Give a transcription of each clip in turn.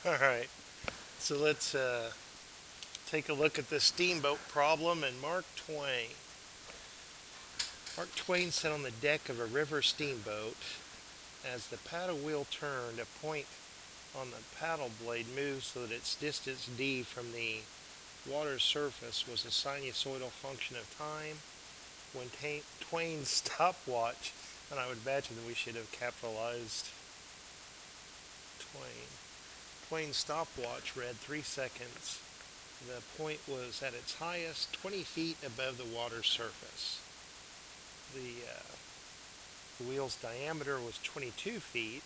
All right, so let's take a look at the steamboat problem and Mark Twain. Mark Twain sat on the deck of a river steamboat. As the paddle wheel turned, a point on the paddle blade moved so that its distance d from the water's surface was a sinusoidal function of time. When Twain's stopwatch, and I would imagine that we should have capitalized Twain. Twain's stopwatch read 3 seconds. The point was at its highest 20 feet above the water's surface. The wheel's diameter was 22 feet,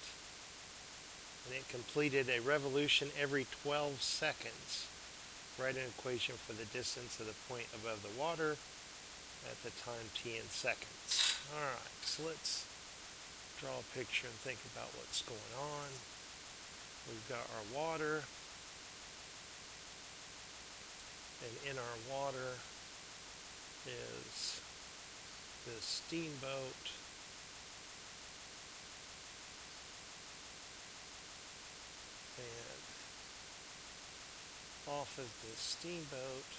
and it completed a revolution every 12 seconds. Write an equation for the distance of the point above the water at the time t in seconds. Alright, so let's draw a picture and think about what's going on. We've got our water, and in our water is this steamboat, and off of this steamboat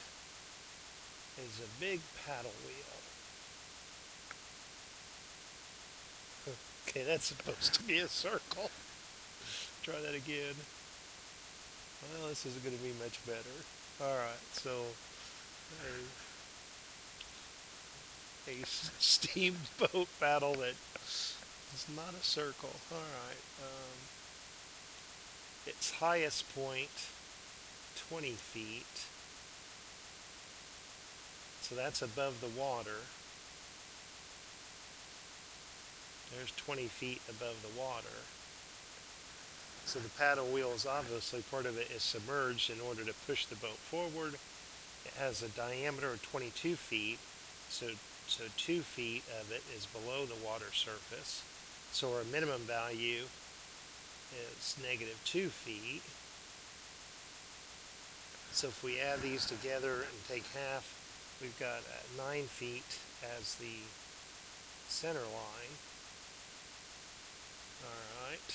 is a big paddle wheel. Okay, that's supposed to be a circle. Try that again. Well, this isn't going to be much better. Alright, so a steamboat paddle that is not a circle. Alright, its highest point, 20 feet. So that's above the water. There's 20 feet above the water. So the paddle wheel is obviously part of it is submerged in order to push the boat forward. It has a diameter of 22 feet, so 2 feet of it is below the water surface. So our minimum value is negative 2 feet. So if we add these together and take half, we've got 9 feet as the center line. All right.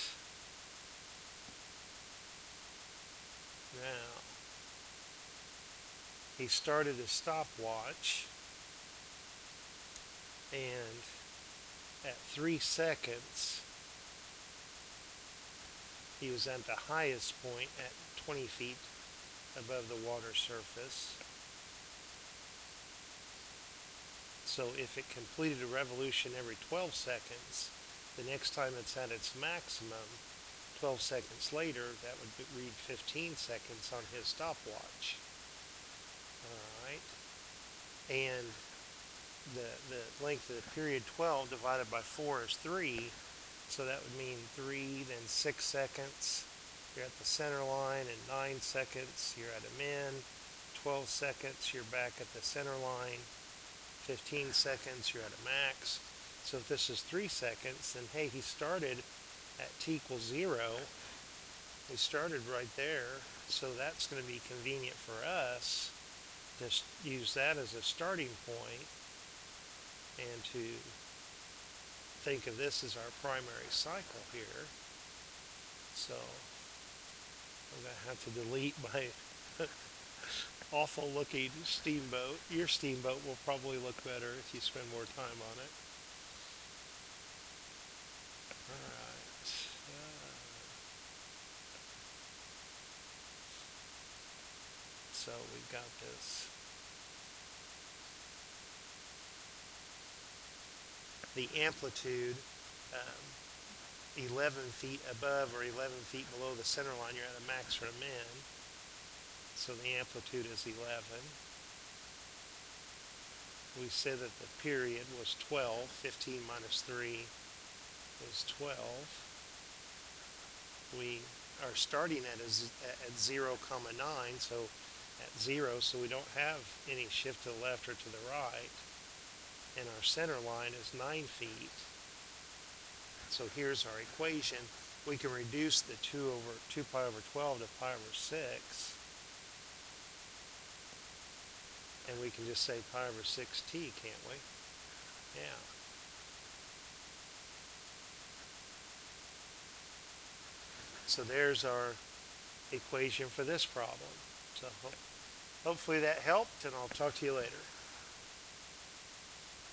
Now, he started a stopwatch, and at 3 seconds, he was at the highest point at 20 feet above the water surface. So if it completed a revolution every 12 seconds, the next time it's at its maximum, 12 seconds later, that would read 15 seconds on his stopwatch. All right. And the length of the period 12 divided by 4 is 3. So that would mean 3, then 6 seconds. You're at the center line, and 9 seconds, you're at a min. 12 seconds, you're back at the center line. 15 seconds, you're at a max. So if this is 3 seconds, then hey, he started at t equals 0. We started right there, so that's going to be convenient for us to use that as a starting point and to think of this as our primary cycle here. So I'm going to have to delete my awful looking steamboat. Your steamboat will probably look better if you spend more time on it. Alright. So we've got this. The amplitude, 11 feet above or 11 feet below the center line, you're at a max or a min. So the amplitude is 11. We said that the period was 12. 15 minus 3 is 12. We are starting at 0, 9, so at 0, so we don't have any shift to the left or to the right. And our center line is 9 feet. So here's our equation. We can reduce the 2 pi over 12 to pi over 6. And we can just say pi over 6t, can't we? Yeah. So there's our equation for this problem. So hopefully that helped, and I'll talk to you later.